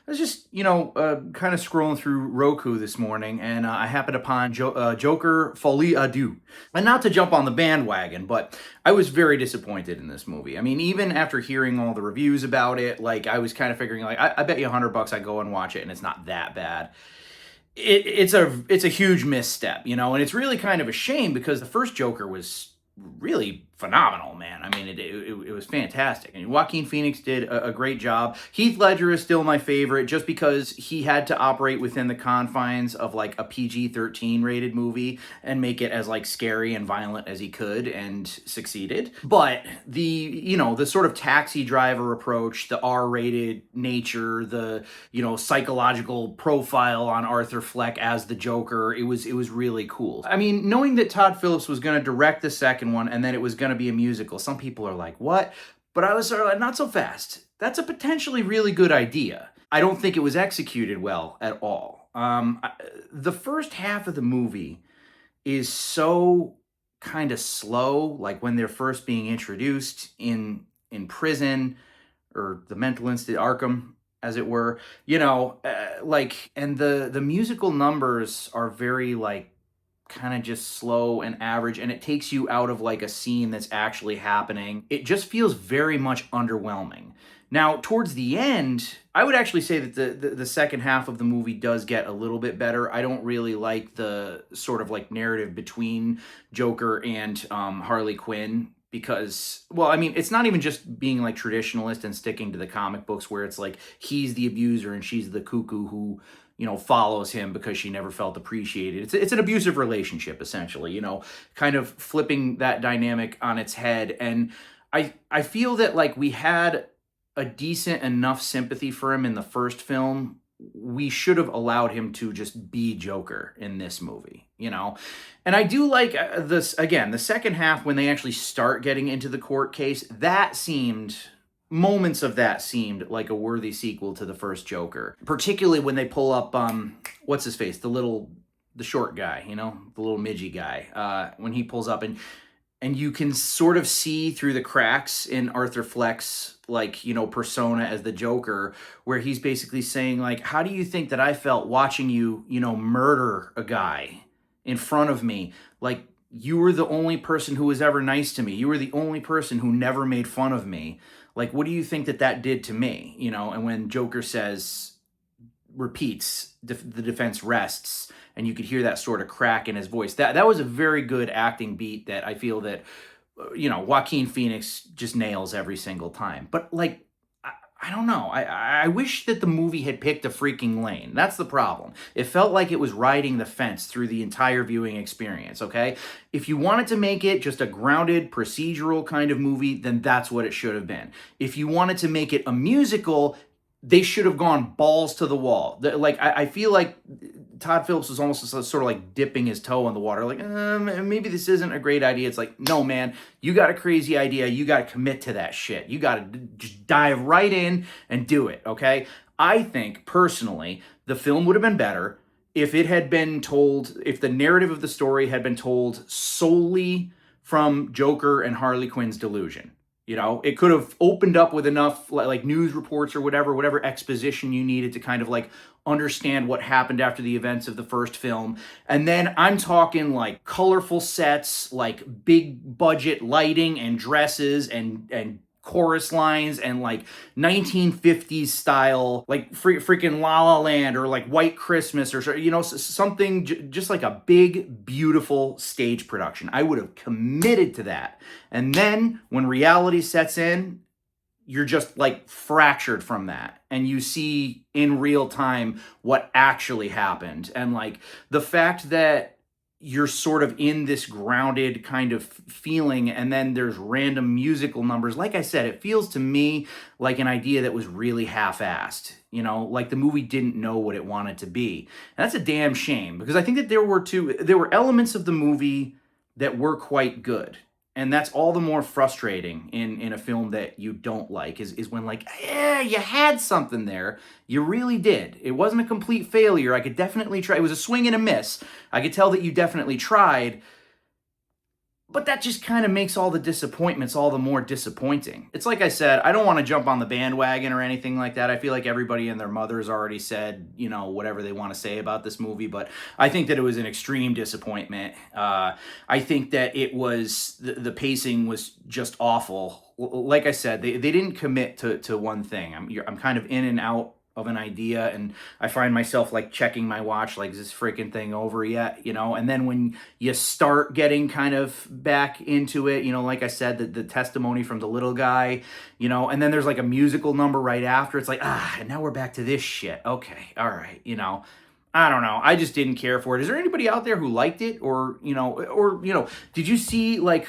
I was just, kind of scrolling through Roku this morning, and I happened upon Joker Folie à. And not to jump on the bandwagon, but I was very disappointed in this movie. I mean, even after hearing all the reviews about it, like I was kind of figuring, like, I bet you $100 I go and watch it, and it's not that bad. It's a huge misstep, and it's really kind of a shame because the first Joker was really phenomenal, man. I mean, it was fantastic. And Joaquin Phoenix did a great job. Heath Ledger is still my favorite just because he had to operate within the confines of like a PG-13 rated movie and make it as like scary and violent as he could, and succeeded. But the sort of Taxi Driver approach, the R-rated nature, the psychological profile on Arthur Fleck as the Joker, it was really cool. I mean, knowing that Todd Phillips was going to direct the second one and then it was going to be a musical, some people are like, what? But I was sort of like, not so fast. That's a potentially really good idea. I don't think it was executed well at all. The first half of the movie is so kind of slow, like when they're first being introduced in prison, or the mental institute, Arkham, as it were, and the musical numbers are very like kind of just slow and average, and it takes you out of like a scene that's actually happening. It just feels very much underwhelming. Now, towards the end, I would actually say that the second half of the movie does get a little bit better. I don't really like the sort of like narrative between Joker and Harley Quinn, because, well, I mean, it's not even just being like traditionalist and sticking to the comic books where it's like he's the abuser and she's the cuckoo who follows him because she never felt appreciated. It's an abusive relationship, essentially, kind of flipping that dynamic on its head. And I feel that like we had a decent enough sympathy for him in the first film. We should have allowed him to just be Joker in this movie, And I do like this, again, the second half when they actually start getting into the court case, moments of that seemed like a worthy sequel to the first Joker, particularly when they pull up what's his face, the short guy, the little midgy guy, when he pulls up, and you can sort of see through the cracks in Arthur Fleck's persona as the Joker, where he's basically saying like, how do you think that I felt watching you murder a guy in front of me? Like, you were the only person who was ever nice to me. You were the only person who never made fun of me. Like, what do you think that did to me? And when Joker repeats, the defense rests, and you could hear that sort of crack in his voice. That was a very good acting beat that I feel that, Joaquin Phoenix just nails every single time. But like, I don't know. I wish that the movie had picked a freaking lane. That's the problem. It felt like it was riding the fence through the entire viewing experience, okay? If you wanted to make it just a grounded, procedural kind of movie, then that's what it should have been. If you wanted to make it a musical, they should have gone balls to the wall. I feel like Todd Phillips was almost sort of like dipping his toe in the water, like, maybe this isn't a great idea. It's like, no, man, you got a crazy idea. You got to commit to that shit. You got to just dive right in and do it, okay? I think, personally, the film would have been better if it had been told, if the narrative of the story had been told solely from Joker and Harley Quinn's delusion. It could have opened up with enough like news reports or whatever exposition you needed to kind of like understand what happened after the events of the first film. And then I'm talking like colorful sets, like big budget lighting and dresses and chorus lines and like 1950s style, like freaking La La Land or like White Christmas or something just like a big, beautiful stage production. I would have committed to that. And then when reality sets in, you're just like fractured from that. And you see in real time what actually happened. And like the fact that you're sort of in this grounded kind of feeling, and then there's random musical numbers. Like I said, it feels to me like an idea that was really half-assed, like the movie didn't know what it wanted to be. And that's a damn shame, because I think that there were elements of the movie that were quite good. And that's all the more frustrating in a film that you don't like, is when like, yeah, you had something there. You really did. It wasn't a complete failure. I could definitely try. It was a swing and a miss. I could tell that you definitely tried. But that just kind of makes all the disappointments all the more disappointing. It's like I said, I don't want to jump on the bandwagon or anything like that. I feel like everybody and their mother's already said, whatever they want to say about this movie, but I think that it was an extreme disappointment. I think that it was, pacing was just awful. Like I said, they didn't commit to one thing. I'm kind of in and out of an idea, and I find myself like checking my watch, like, is this freaking thing over yet? And then when you start getting kind of back into it, like I said, the testimony from the little guy, and then there's like a musical number right after. It's like, and now we're back to this shit. Okay, all right, I don't know. I just didn't care for it. Is there anybody out there who liked it, or did you see like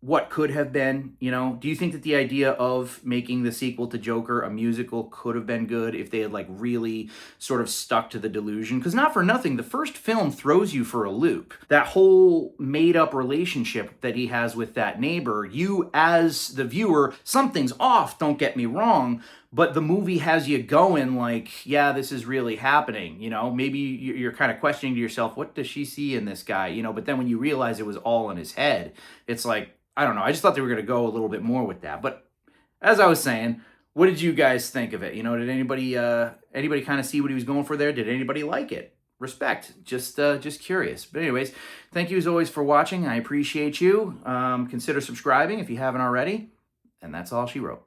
what could have been? Do you think that the idea of making the sequel to Joker a musical could have been good if they had like really sort of stuck to the delusion? Because not for nothing, the first film throws you for a loop. That whole made-up relationship that he has with that neighbor, you as the viewer, something's off, don't get me wrong, but the movie has you going like, yeah, this is really happening. Maybe you're kind of questioning to yourself, what does she see in this guy? But then when you realize it was all in his head, it's like, I don't know. I just thought they were going to go a little bit more with that. But as I was saying, what did you guys think of it? Did anybody kind of see what he was going for there? Did anybody like it? Respect. Just curious. But anyways, thank you as always for watching. I appreciate you. Consider subscribing if you haven't already. And that's all she wrote.